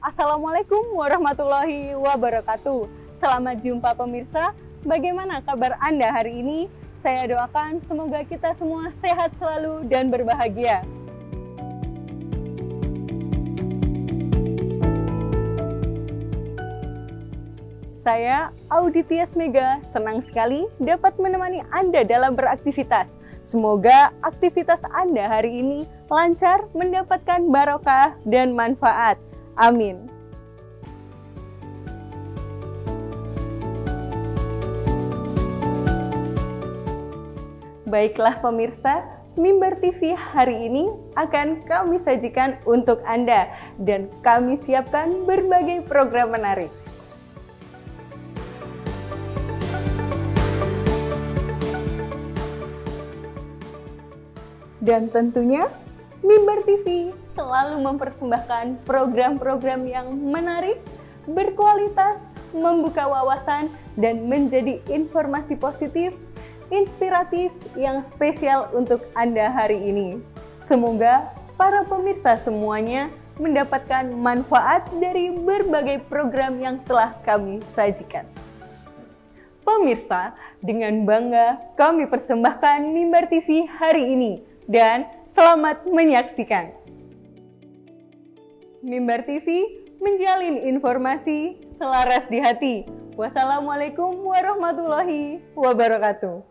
Assalamualaikum warahmatullahi wabarakatuh. Selamat jumpa pemirsa. Bagaimana kabar Anda hari ini? Saya doakan semoga kita semua sehat selalu dan berbahagia. Saya, Audi Tias Mega, senang sekali dapat menemani Anda dalam beraktivitas. Semoga aktivitas Anda hari ini lancar, mendapatkan barokah dan manfaat. Amin. Baiklah pemirsa, Mimbar TV hari ini akan kami sajikan untuk Anda dan kami siapkan berbagai program menarik. Dan tentunya Mimbar TV selalu mempersembahkan program-program yang menarik, berkualitas, membuka wawasan, dan menjadi informasi positif, inspiratif yang spesial untuk Anda hari ini. Semoga para pemirsa semuanya mendapatkan manfaat dari berbagai program yang telah kami sajikan. Pemirsa, dengan bangga kami persembahkan Mimbar TV hari ini. Dan selamat menyaksikan. Mimbar TV menjalin informasi selaras di hati. Wassalamualaikum warahmatullahi wabarakatuh.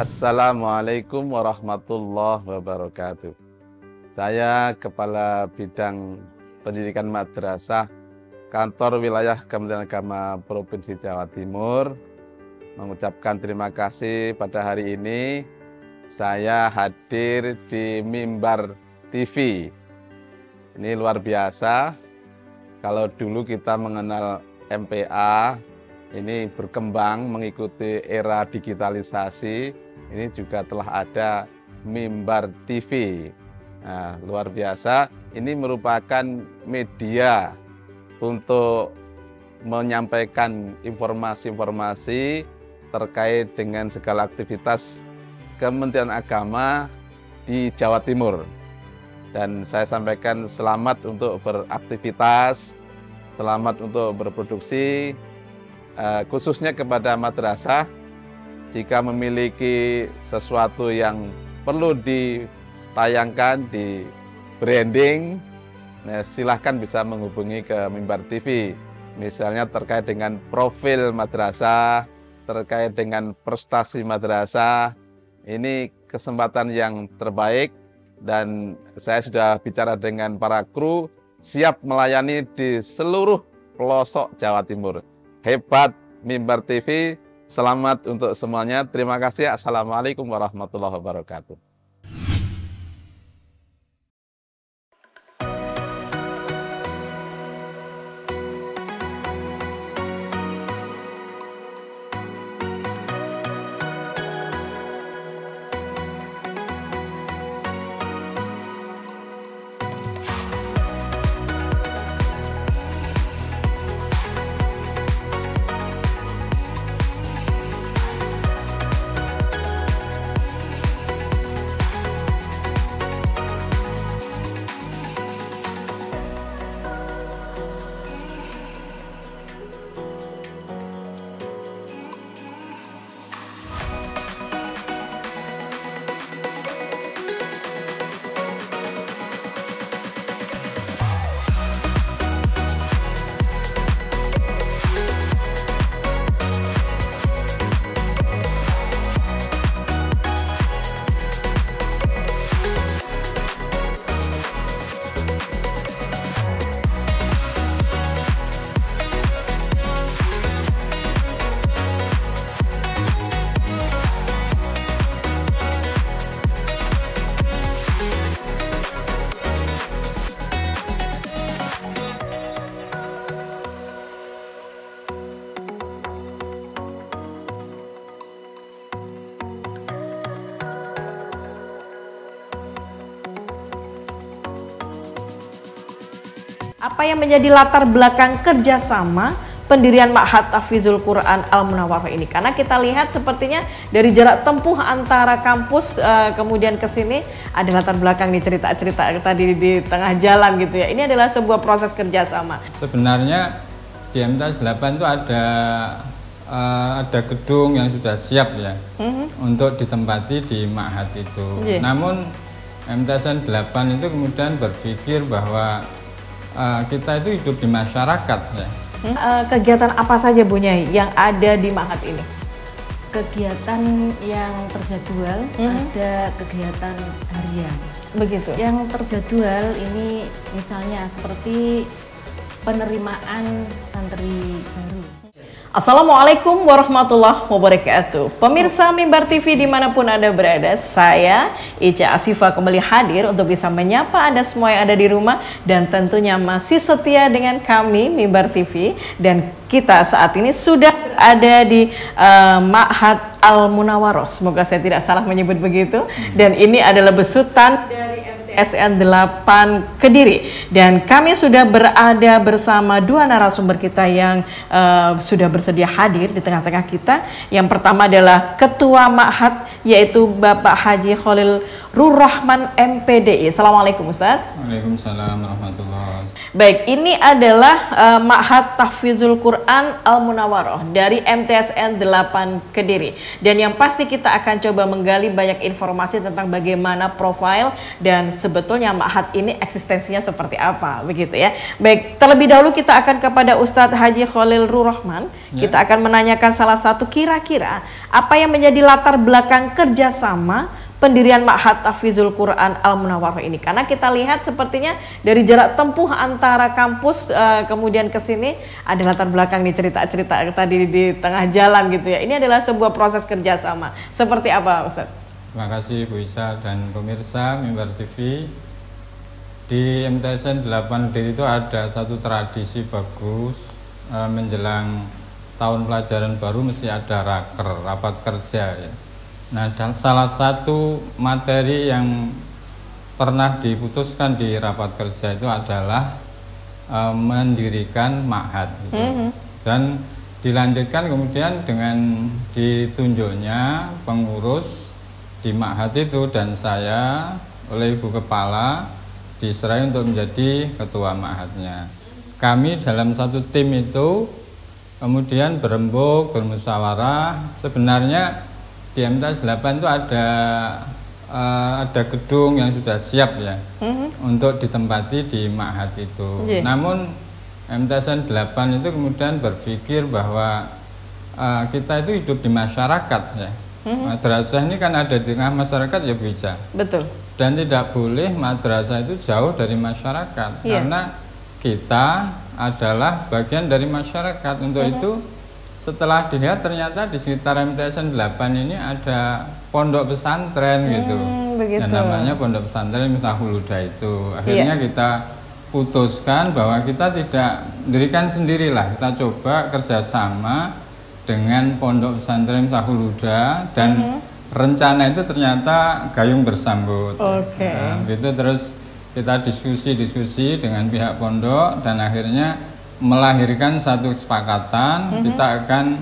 Assalamualaikum warahmatullahi wabarakatuh. Saya Kepala Bidang Pendidikan Madrasah Kantor Wilayah Kementerian Agama Provinsi Jawa Timur mengucapkan terima kasih pada hari ini saya hadir di Mimbar TV. Ini luar biasa. Kalau dulu kita mengenal MPA, ini berkembang mengikuti era digitalisasi, ini juga telah ada Mimbar TV. Nah, luar biasa. Ini merupakan media untuk menyampaikan informasi-informasi terkait dengan segala aktivitas Kementerian Agama di Jawa Timur. Dan saya sampaikan selamat untuk beraktivitas, selamat untuk berproduksi, khususnya kepada madrasah. Jika memiliki sesuatu yang perlu ditayangkan, di branding, nah, silahkan bisa menghubungi ke Mimbar TV. Misalnya terkait dengan profil madrasah, terkait dengan prestasi madrasah. Ini kesempatan yang terbaik dan saya sudah bicara dengan para kru, siap melayani di seluruh pelosok Jawa Timur. Hebat Mimbar TV, selamat untuk semuanya. Terima kasih. Assalamualaikum warahmatullahi wabarakatuh. Apa yang menjadi latar belakang kerjasama pendirian Ma'had Tahfizul Quran Al-Munawwarah ini? Karena kita lihat sepertinya dari jarak tempuh antara kampus kemudian ke sini ada latar belakang nih, cerita-cerita tadi di tengah jalan gitu ya. Ini adalah sebuah proses kerjasama. Sebenarnya di MTS 8 itu ada gedung yang sudah siap ya untuk ditempati di Ma'had itu. Namun MTSN 8 itu kemudian berpikir bahwa kita itu hidup di masyarakat ya. Kegiatan apa saja Bu Nyai yang ada di Ma'had ini? Kegiatan yang terjadwal, ada kegiatan harian. Begitu. Yang terjadwal ini misalnya seperti penerimaan santri baru. Assalamualaikum warahmatullahi wabarakatuh. Pemirsa Mimbar TV dimanapun Anda berada, saya Ica Asifah kembali hadir untuk bisa menyapa Anda semua yang ada di rumah dan tentunya masih setia dengan kami Mimbar TV. Dan kita saat ini sudah ada di Ma'had Al-Munawwarah. Semoga saya tidak salah menyebut begitu. Dan ini adalah besutan dari MTSN 8 Kediri, dan kami sudah berada bersama dua narasumber kita yang sudah bersedia hadir di tengah-tengah kita. Yang pertama adalah Ketua Ma'had, yaitu Bapak Haji Khalil Rurrahman MPDI. Assalamualaikum Ustaz. Waalaikumsalam warahmatullahi wabarakatuh. Baik, ini adalah Ma'had Tahfizul Quran Al-Munawwarah dari MTSN 8 Kediri. Dan yang pasti kita akan coba menggali banyak informasi tentang bagaimana profil dan sebetulnya Ma'had ini eksistensinya seperti apa, begitu ya. Baik, terlebih dahulu kita akan kepada Ustadz Haji Khalil Rurrahman. Kita akan menanyakan salah satu kira-kira apa yang menjadi latar belakang kerjasama pendirian Ma'had Tahfizul Quran Al-Munawwarah ini. Karena kita lihat sepertinya dari jarak tempuh antara kampus kemudian ke sini ada latar belakang nih, cerita-cerita tadi di tengah jalan gitu ya. Ini adalah sebuah proses kerjasama. Seperti apa Ustaz? Terima kasih Bu Isa dan pemirsa Mimbar TV. Di MTSN 8 Kediri itu ada satu tradisi bagus, menjelang tahun pelajaran baru mesti ada rapat kerja ya. Nah, dan salah satu materi yang pernah diputuskan di rapat kerja itu adalah mendirikan Ma'had gitu. Dan dilanjutkan kemudian dengan ditunjuknya pengurus di Ma'had itu, dan saya oleh Ibu Kepala diserahi untuk menjadi ketua Ma'hadnya. Kami dalam satu tim itu kemudian berembuk, bermusyawarah. Sebenarnya di MTS 8 itu ada gedung yang sudah siap ya untuk ditempati di Ma'had itu. Namun MTSN 8 itu kemudian berpikir bahwa kita itu hidup di masyarakat ya. Madrasah ini kan ada di tengah masyarakat ya Bu Ica. Betul. Dan tidak boleh madrasah itu jauh dari masyarakat, karena kita adalah bagian dari masyarakat. Untuk itu setelah dilihat ternyata di sekitar MTSN 8 ini ada pondok pesantren gitu. Dan namanya pondok pesantren Miftahul Huda itu. Akhirnya kita putuskan bahwa kita tidak mendirikan sendirilah, kita coba kerjasama dengan pondok pesantren Miftahul Huda, dan rencana itu ternyata gayung bersambut. Nah, gitu terus kita diskusi dengan pihak pondok, dan akhirnya melahirkan satu kesepakatan, kita akan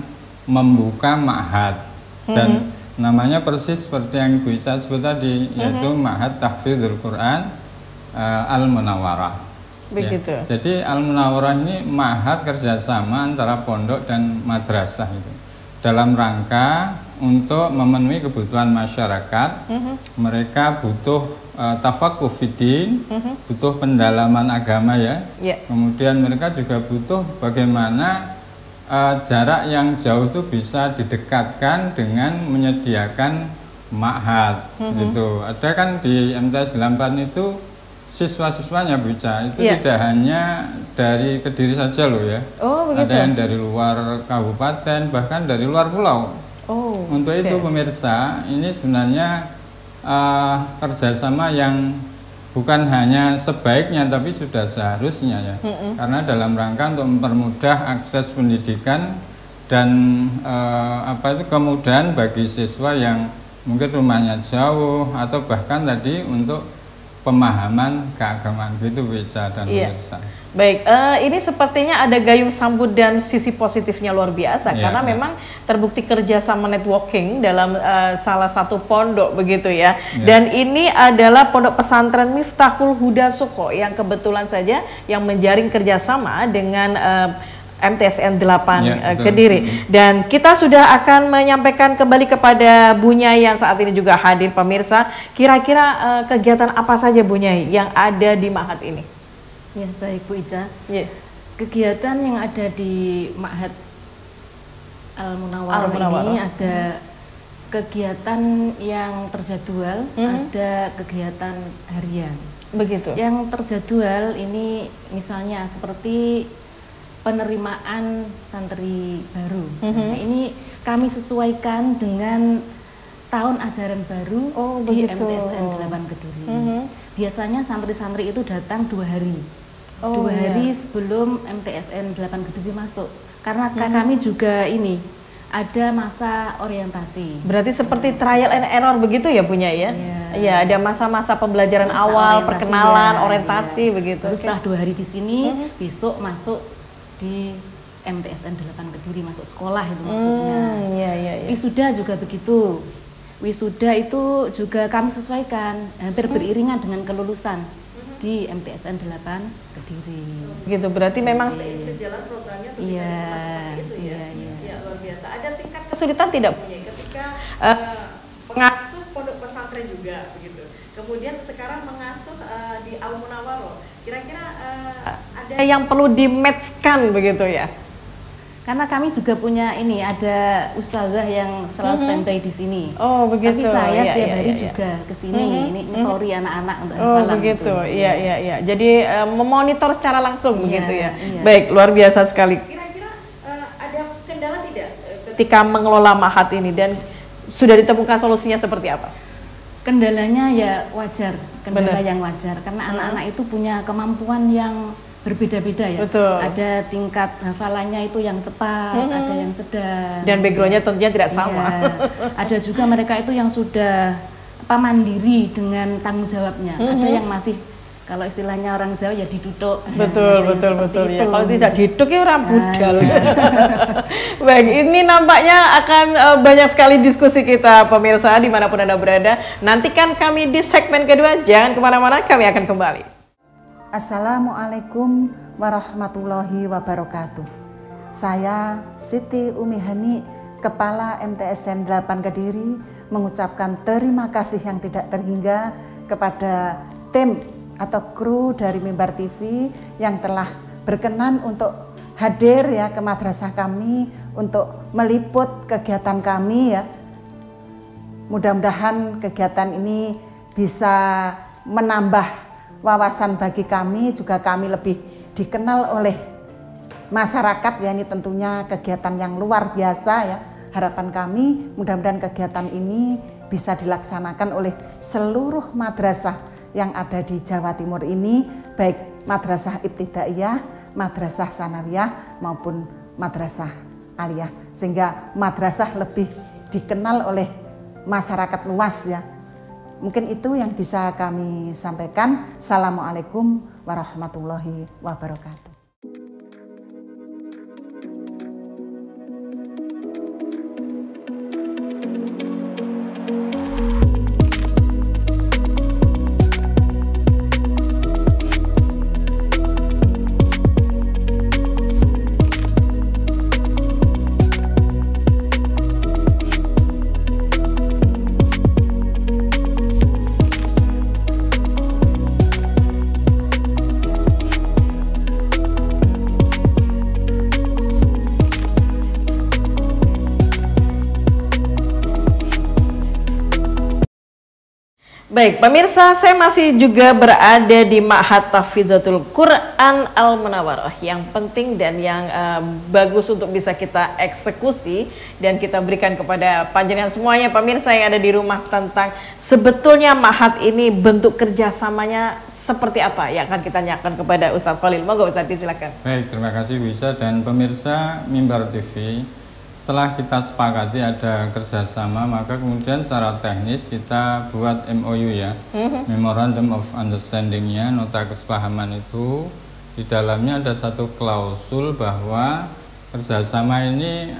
membuka Ma'had, dan namanya persis seperti yang Ibu Isa sebut tadi, yaitu Ma'had Tahfizul Quran Al-Munawwarah. Begitu. Ya. Jadi Al-Munawwarah ini Ma'had kerjasama antara pondok dan madrasah itu, dalam rangka untuk memenuhi kebutuhan masyarakat. Mereka butuh tafakuh fiddin, butuh pendalaman agama ya. Kemudian mereka juga butuh bagaimana jarak yang jauh itu bisa didekatkan dengan menyediakan Ma'had gitu. Ada kan di MTS 8 itu siswa-siswanya Bu Ica itu tidak hanya dari Kediri saja loh ya. Ada yang dari luar kabupaten, bahkan dari luar pulau. Untuk itu pemirsa, ini sebenarnya kerjasama yang bukan hanya sebaiknya tapi sudah seharusnya ya. Karena dalam rangka untuk mempermudah akses pendidikan dan kemudahan bagi siswa yang mungkin rumahnya jauh, atau bahkan tadi untuk pemahaman keagamaan gitu bisa dan pemirsa. Baik, ini sepertinya ada gayung sambut dan sisi positifnya luar biasa karena memang terbukti kerjasama networking dalam salah satu pondok begitu ya. Dan ini adalah pondok pesantren Miftahul Huda Suko yang kebetulan saja yang menjaring kerjasama dengan MTSN 8 Kediri. Dan kita sudah akan menyampaikan kembali kepada Bu Nyai yang saat ini juga hadir pemirsa. Kira-kira kegiatan apa saja Bu Nyai yang ada di Ma'had ini? Ya, baik Bu Ica. Kegiatan yang ada di Ma'had Al-Munawwarah ini ada kegiatan yang terjadwal, ada kegiatan harian. Begitu. Yang terjadwal ini misalnya seperti penerimaan santri baru. Nah, ini kami sesuaikan dengan tahun ajaran baru di MTSN 8 Kediri. Biasanya santri-santri itu datang 2 hari. 2 hari sebelum MTSN 8 Kediri masuk. Karena kami juga ini ada masa orientasi. Berarti seperti trial and error begitu ya punya ya? Iya, ada masa-masa pembelajaran awal, perkenalan, orientasi begitu. Terus setelah 2 hari di sini, besok masuk di MTSN 8 Kediri, masuk sekolah itu maksudnya. Wisuda juga begitu. Wisuda itu juga kami sesuaikan, hampir beriringan dengan kelulusan di MTSN 8 Kediri. Begitu, berarti memang sejalan programnya tuh bisa itu ya. Ya, luar biasa. Ada tingkat kesulitan tidak punya ketika mengasuh pondok pesantren juga begitu. Kemudian sekarang mengasuh di Al-Munawwarah. Kira-kira ada yang perlu di-matchkan begitu ya? Karena kami juga punya ini, ada ustazah yang selalu standby di sini. Oh begitu. Tapi saya setiap hari juga ke sini, ini mentori anak-anak untuk hafalan. Oh begitu, iya. Jadi memonitor secara langsung begitu ya. Baik, luar biasa sekali. Kira-kira ada kendala tidak ketika mengelola Ma'had ini dan sudah ditemukan solusinya seperti apa? Kendalanya ya wajar, kendala yang wajar karena anak-anak itu punya kemampuan yang berbeda-beda ya. Betul. Ada tingkat hafalannya itu yang cepat, ada yang sedang. Dan backgroundnya tentunya tidak sama. Ada juga mereka itu yang sudah mandiri dengan tanggung jawabnya. Ada yang masih, kalau istilahnya orang Jawa ya diduduk. Betul ya. Kalau tidak diduduk ya orang budal. Baik, ini nampaknya akan banyak sekali diskusi kita pemirsa dimanapun Anda berada. Nantikan kami di segmen kedua. Jangan kemana-mana, kami akan kembali. Assalamualaikum warahmatullahi wabarakatuh. Saya Siti Umi Hani, Kepala MTSN 8 Kediri, mengucapkan terima kasih yang tidak terhingga kepada tim atau kru dari Mimbar TV yang telah berkenan untuk hadir ya ke madrasah kami untuk meliput kegiatan kami ya. Mudah-mudahan kegiatan ini bisa menambah wawasan bagi kami, juga kami lebih dikenal oleh masyarakat ya. Ini tentunya kegiatan yang luar biasa ya. Harapan kami mudah-mudahan kegiatan ini bisa dilaksanakan oleh seluruh madrasah yang ada di Jawa Timur ini, baik madrasah ibtidaiyah, madrasah sanawiyah maupun madrasah aliyah, sehingga madrasah lebih dikenal oleh masyarakat luas ya. Mungkin itu yang bisa kami sampaikan. Assalamualaikum warahmatullahi wabarakatuh. Baik, pemirsa, saya masih juga berada di Ma'had Tahfidzatul Quran Al-Munawwarah yang penting dan yang bagus untuk bisa kita eksekusi dan kita berikan kepada panjenengan semuanya pemirsa yang ada di rumah tentang sebetulnya Ma'had ini bentuk kerjasamanya seperti apa yang akan kita tanyakan kepada Ustadz Khalil. Monggo Ustadz, silakan. Baik, terima kasih Bu Isa dan pemirsa Mimbar TV. setelah kita sepakati ada kerjasama, maka kemudian secara teknis kita buat MOU ya, Memorandum of Understanding-nya, nota kesepahaman itu. Di dalamnya ada satu klausul bahwa kerjasama ini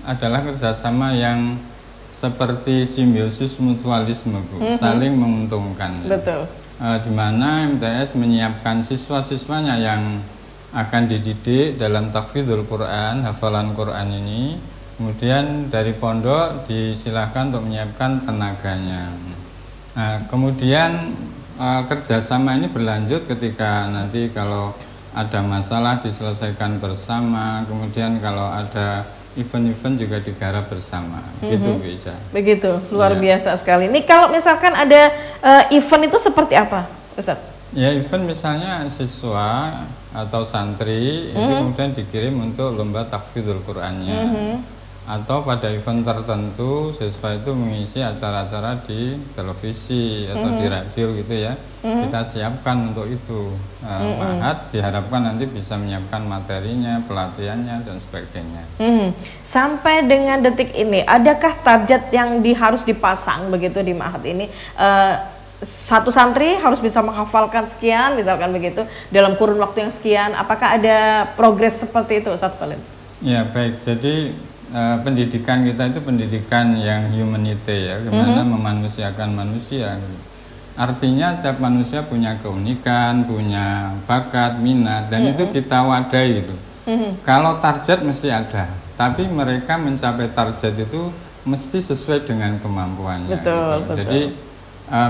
adalah kerjasama yang seperti simbiosis mutualisme, Bu, saling menguntungkan. Betul. Di mana MTS menyiapkan siswa-siswanya yang akan dididik dalam tahfidzul Quran, hafalan Quran ini, kemudian dari pondok disilahkan untuk menyiapkan tenaganya. Nah, kemudian kerjasama ini berlanjut ketika nanti kalau ada masalah diselesaikan bersama, kemudian kalau ada event-event juga digarap bersama, gitu bisa. Begitu, luar biasa sekali. Ini kalau misalkan ada event itu seperti apa, Ustaz? Ya, event misalnya siswa atau santri itu kemudian dikirim untuk lomba tahfidzul Qur'annya, atau pada event tertentu siswa itu mengisi acara-acara di televisi atau di radio gitu ya. Kita siapkan untuk itu. Ma'had diharapkan nanti bisa menyiapkan materinya, pelatihannya dan sebagainya. Sampai dengan detik ini, adakah target yang harus dipasang begitu di Ma'had ini? Satu santri harus bisa menghafalkan sekian, misalkan begitu, dalam kurun waktu yang sekian. Apakah ada progres seperti itu, Ustaz Khalid? Ya, baik. Jadi pendidikan kita itu pendidikan yang humanity ya, gimana memanusiakan manusia. Artinya setiap manusia punya keunikan, punya bakat, minat, dan itu kita wadai gitu. Kalau target mesti ada, tapi mereka mencapai target itu mesti sesuai dengan kemampuannya. Betul, gitu. betul. Jadi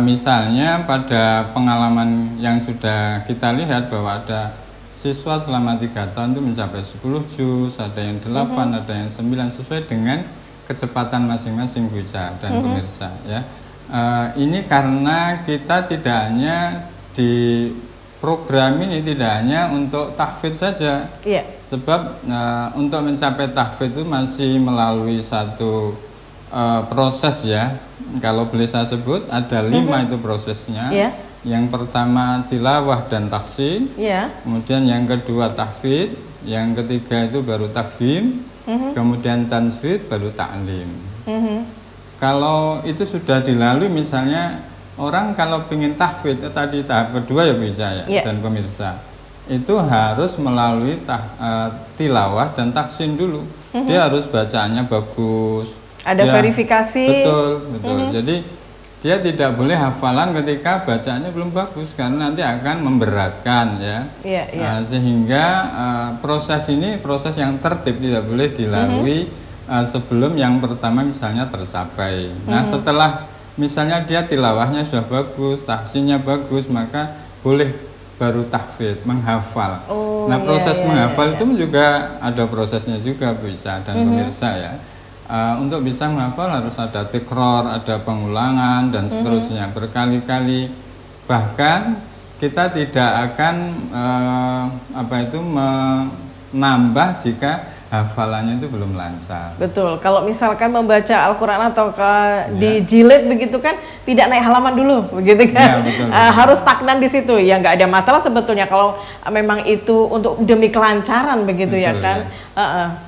misalnya pada pengalaman yang sudah kita lihat bahwa ada siswa selama 3 tahun itu mencapai 10 juz, ada yang 8, ada yang 9, sesuai dengan kecepatan masing-masing Bu Ica dan pemirsa ya. Ini karena kita tidak hanya di program ini tidak hanya untuk tahfidz saja, sebab untuk mencapai tahfidz itu masih melalui satu proses ya. Kalau boleh saya sebut ada 5 itu prosesnya. Yang pertama tilawah dan taksin, kemudian yang kedua tahfidz, yang ketiga itu baru tafhim, kemudian tanfidz, baru ta'lim. Kalau itu sudah dilalui, misalnya orang kalau ingin tahfidz tadi tahap kedua ya Bu Ica ya, dan pemirsa, itu harus melalui tilawah dan taksin dulu. Dia harus bacaannya bagus. Ada verifikasi. Betul. Jadi dia tidak boleh hafalan ketika bacaannya belum bagus, karena nanti akan memberatkan ya. Sehingga proses ini proses yang tertib, tidak boleh dilalui sebelum yang pertama misalnya tercapai. Nah, setelah misalnya dia tilawahnya sudah bagus, tahsinnya bagus, maka boleh baru tahfidz, menghafal. Nah, proses menghafal itu juga ada prosesnya juga Bu Ica dan pemirsa ya. Untuk bisa menghafal harus ada tikror, ada pengulangan dan seterusnya berkali-kali. Bahkan kita tidak akan menambah jika hafalannya itu belum lancar. Betul. Kalau misalkan membaca Al-Quran atau dijilid begitu kan, tidak naik halaman dulu, begitu kan? Betul. Harus stagnan di situ. Ya nggak ada masalah sebetulnya kalau memang itu untuk demi kelancaran begitu. Betul, ya kan?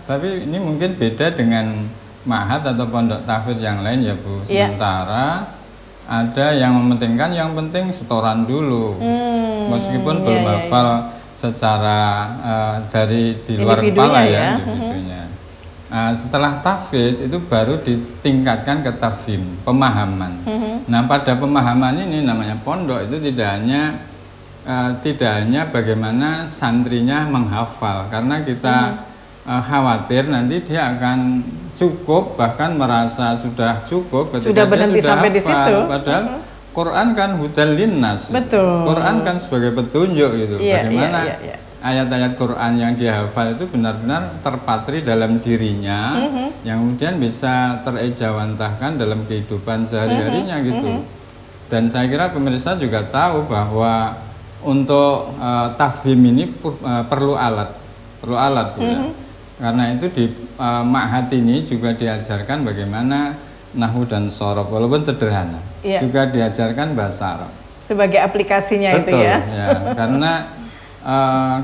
Tapi ini mungkin beda dengan Ma'had atau pondok tahfidz yang lain ya Bu. Sementara ada yang mementingkan yang penting setoran dulu, meskipun belum hafal secara dari di luar kepala ya individunya. Setelah tahfidz itu baru ditingkatkan ke tafhim, pemahaman. Nah, pada pemahaman ini namanya pondok itu tidak hanya bagaimana santrinya menghafal, karena kita khawatir nanti dia akan cukup, bahkan merasa sudah cukup ketika dia sudah hafal. Padahal Quran kan hudal linnas. Quran kan sebagai petunjuk gitu. Bagaimana ayat-ayat Quran yang dia hafal itu benar-benar terpatri dalam dirinya, yang kemudian bisa terejawantahkan dalam kehidupan sehari-harinya gitu. Dan saya kira pemirsa juga tahu bahwa untuk tafhim ini perlu alat ya. Karena itu di Ma'had ini juga diajarkan bagaimana nahwu dan shorof, walaupun sederhana, juga diajarkan bahasa Arab sebagai aplikasinya. Betul, itu ya. Karena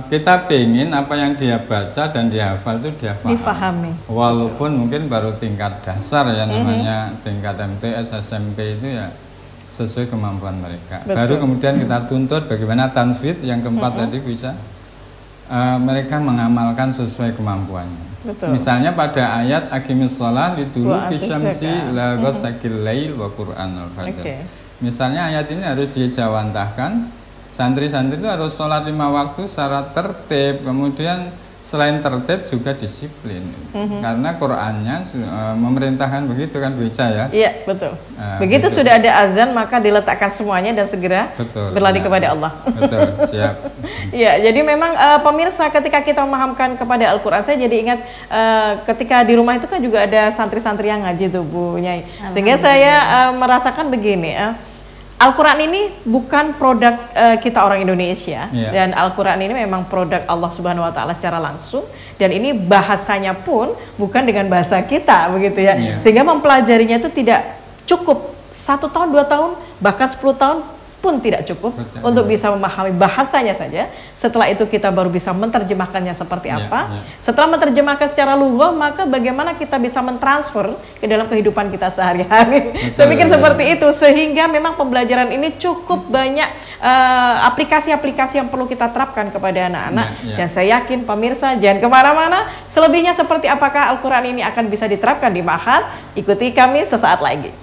kita pengen apa yang dia baca dan dia hafal itu dia difahami. Walaupun mungkin baru tingkat dasar ya, namanya tingkat MTS, SMP itu ya sesuai kemampuan mereka. Betul. Baru kemudian kita tuntut bagaimana tanfidz yang keempat tadi bisa mereka mengamalkan sesuai kemampuannya. Betul. Misalnya pada ayat aqimis shalah liduluki Wa syamsi atis ila ghasaqil lail wa qur'anul fajr. Oke. Misalnya ayat ini harus dijawantahkan, santri-santri itu harus sholat 5 waktu secara tertib, kemudian selain tertib juga disiplin. Karena Qur'annya memerintahkan begitu kan Bu Ica ya? Iya, betul. Begitu gitu. sudah ada azan maka diletakkan semuanya dan segera berlari kepada Allah. Betul, siap. Iya, jadi memang pemirsa ketika kita memahamkan kepada Al-Quran, saya jadi ingat ketika di rumah itu kan juga ada santri-santri yang ngaji tuh Bu Nyai. Sehingga saya merasakan begini, Al-Quran ini bukan produk kita orang Indonesia, dan Al-Quran ini memang produk Allah Subhanahu Wa Taala secara langsung, dan ini bahasanya pun bukan dengan bahasa kita begitu ya, sehingga mempelajarinya itu tidak cukup 1 tahun, 2 tahun, bahkan 10 tahun pun tidak cukup untuk bisa memahami bahasanya saja. Setelah itu kita baru bisa menerjemahkannya seperti apa. Setelah menerjemahkan secara lughah, maka bagaimana kita bisa mentransfer ke dalam kehidupan kita sehari-hari. Saya pikir seperti itu, sehingga memang pembelajaran ini cukup banyak aplikasi-aplikasi yang perlu kita terapkan kepada anak-anak. Dan saya yakin pemirsa jangan kemana-mana, selebihnya seperti apakah Al-Quran ini akan bisa diterapkan di Ma'had, ikuti kami sesaat lagi.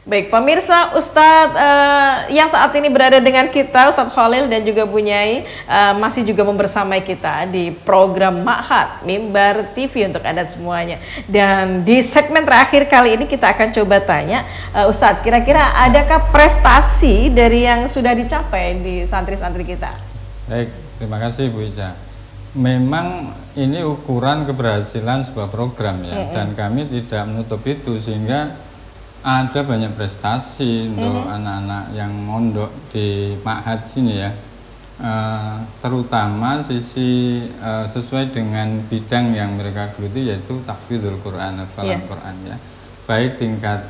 Baik pemirsa, Ustadz yang saat ini berada dengan kita, Ustadz Khalil dan juga Bu Nyai masih juga membersamai kita di program Ma'had Mimbar TV untuk Anda semuanya. Dan di segmen terakhir kali ini kita akan coba tanya, Ustadz, kira-kira adakah prestasi dari yang sudah dicapai di santri-santri kita? Baik, terima kasih Bu Ica. Memang ini ukuran keberhasilan sebuah program ya, dan kami tidak menutup itu, sehingga ada banyak prestasi untuk anak-anak yang mondok di Ma'had sini ya, terutama sisi sesuai dengan bidang yang mereka geluti, yaitu tahfidzul Quran, hafalan Quran ya, baik tingkat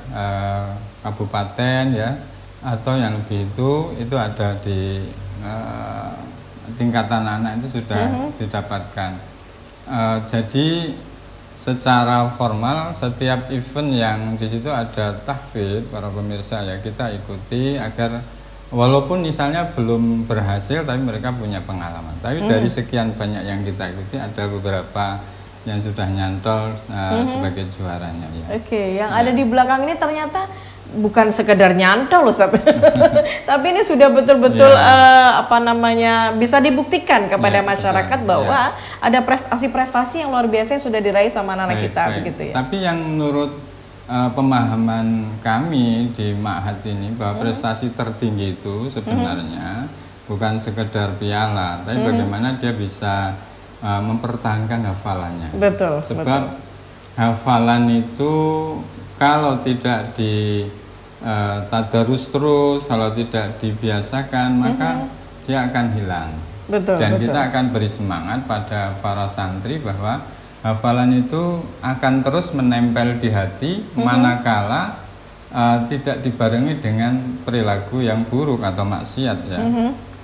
kabupaten ya, atau yang lebih itu ada di tingkat anak-anak itu sudah didapatkan. Jadi secara formal setiap event yang di situ ada tahfidz, para pemirsa ya, kita ikuti agar walaupun misalnya belum berhasil tapi mereka punya pengalaman. Tapi dari sekian banyak yang kita ikuti ada beberapa yang sudah nyantol sebagai juaranya ya. Oke, yang ada di belakang ini ternyata bukan sekedar nyantol Ustaz. Tapi ini sudah betul-betul apa namanya, bisa dibuktikan kepada masyarakat bahwa ada prestasi-prestasi yang luar biasa yang sudah diraih sama anak-anak kita begitu ya. Tapi yang menurut pemahaman kami di Ma'had ini, bahwa prestasi tertinggi itu sebenarnya bukan sekedar piala, tapi bagaimana dia bisa mempertahankan hafalannya. Betul. Sebab hafalan itu kalau tidak di tadarus terus, kalau tidak dibiasakan, maka dia akan hilang. Betul. Dan kita akan beri semangat pada para santri bahwa hafalan itu akan terus menempel di hati, manakala tidak dibarengi dengan perilaku yang buruk atau maksiat ya.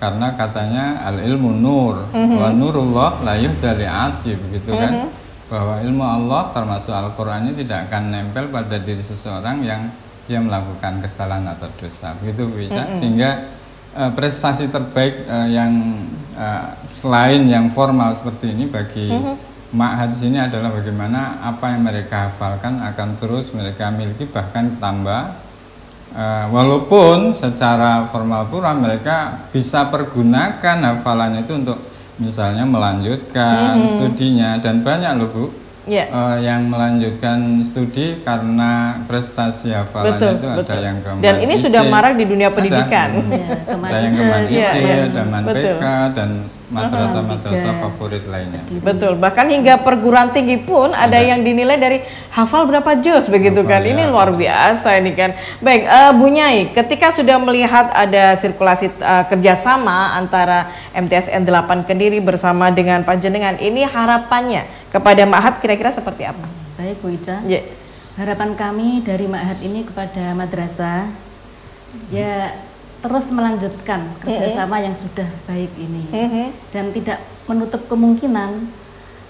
Karena katanya al ilmu nur, wa nurullah la yuhdali asib, gitu kan. Bahwa ilmu Allah termasuk Al-Quran ini tidak akan nempel pada diri seseorang yang dia melakukan kesalahan atau dosa, begitu bisa. Sehingga prestasi terbaik yang selain yang formal seperti ini bagi ma'had sini adalah bagaimana apa yang mereka hafalkan akan terus mereka miliki, bahkan tambah. Walaupun secara formal pura mereka bisa pergunakan hafalannya itu untuk misalnya melanjutkan studinya, dan banyak loh Bu yang melanjutkan studi karena prestasi hafalannya itu ada yang ke dan ini sudah marak di dunia pendidikan. Ada yang ke MAN-IC, ada MAN-PK, dan madrasah-madrasah favorit lainnya. Betul, bahkan hingga perguruan tinggi pun ada yang dinilai dari hafal berapa juz begitu kan. Ini luar biasa ini kan. Baik, Bu Nyai, ketika sudah melihat ada sirkulasi kerjasama antara MTSN 8 Kediri bersama dengan Panjenengan, ini harapannya kepada ma'had kira-kira seperti apa? Baik Bu Ica, harapan kami dari ma'had ini kepada madrasah ya terus melanjutkan kerjasama yang sudah baik ini, dan tidak menutup kemungkinan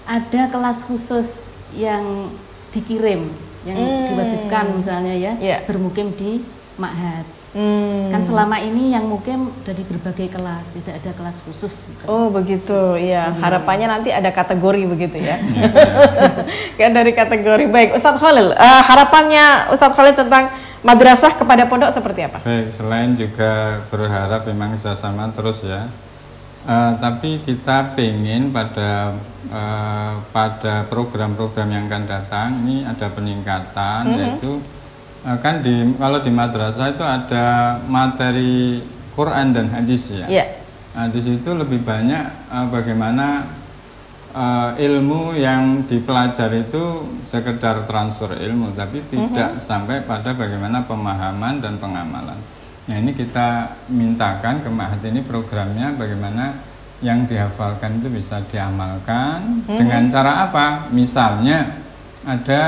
ada kelas khusus yang dikirim, yang diwajibkan misalnya ya bermukim di ma'had. Kan selama ini yang mukim dari berbagai kelas, tidak ada kelas khusus gitu. Oh begitu, ya. Harapannya nanti ada kategori begitu ya. Kan dari kategori. Baik, Ustadz Khalil, harapannya Ustadz Khalil tentang madrasah kepada pondok seperti apa? Baik, selain juga berharap memang kerjasama terus ya, tapi kita pengen pada program-program yang akan datang ini ada peningkatan, yaitu kan kalau di madrasah itu ada materi Quran dan hadis ya. Nah, di situ lebih banyak bagaimana ilmu yang dipelajari itu sekedar transfer ilmu, tapi tidak sampai pada bagaimana pemahaman dan pengamalan. Nah, ini kita mintakan ke ma'had ini programnya bagaimana yang dihafalkan itu bisa diamalkan dengan cara apa? Misalnya ada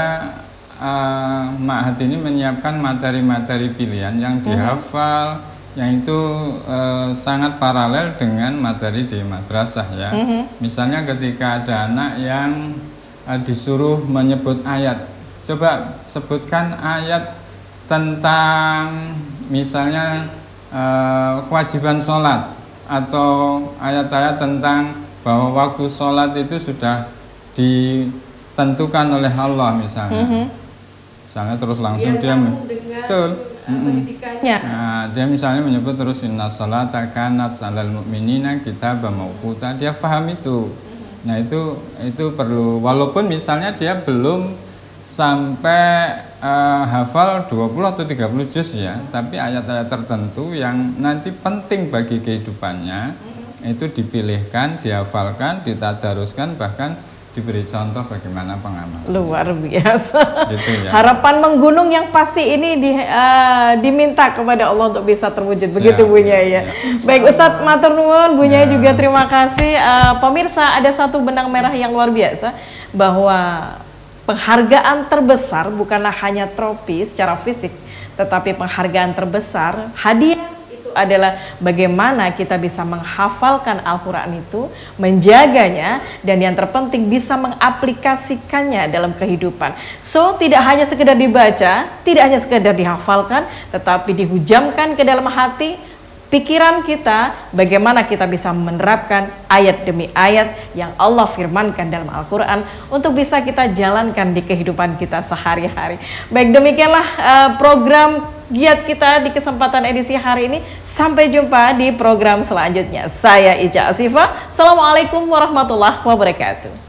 ma'had ini menyiapkan materi-materi pilihan yang dihafal, yang itu sangat paralel dengan materi di madrasah ya. Misalnya ketika ada anak yang disuruh menyebut ayat, coba sebutkan ayat tentang misalnya kewajiban sholat, atau ayat-ayat tentang bahwa waktu sholat itu sudah ditentukan oleh Allah misalnya. Misalnya terus langsung dia betul. Nah, dia misalnya menyebut terus inna sholata kanat 'alal mu'minina kitaban mawquta, dia paham itu. Nah, itu perlu, walaupun misalnya dia belum sampai hafal 20 atau 30 juz ya, tapi ayat-ayat tertentu yang nanti penting bagi kehidupannya itu dipilihkan, dihafalkan, ditadaruskan, bahkan diberi contoh bagaimana pengamalan. Luar biasa. Gitu ya. Harapan menggunung yang pasti ini diminta kepada Allah untuk bisa terwujud. Begitu Bu Nyai ya. Baik, Ustadz matur nuwun, Bu Nyai juga terima kasih. Pemirsa, ada satu benang merah yang luar biasa, bahwa penghargaan terbesar bukanlah hanya trofi secara fisik, tetapi penghargaan terbesar, hadiah adalah bagaimana kita bisa menghafalkan Al-Quran itu, menjaganya, dan yang terpenting bisa mengaplikasikannya dalam kehidupan. So, tidak hanya sekedar dibaca, tidak hanya sekedar dihafalkan, tetapi dihujamkan ke dalam hati, pikiran kita, bagaimana kita bisa menerapkan ayat demi ayat yang Allah firmankan dalam Al-Quran untuk bisa kita jalankan di kehidupan kita sehari-hari. Baik, demikianlah program giat kita di kesempatan edisi hari ini. Sampai jumpa di program selanjutnya. Saya Ica Asifah. Assalamualaikum warahmatullahi wabarakatuh.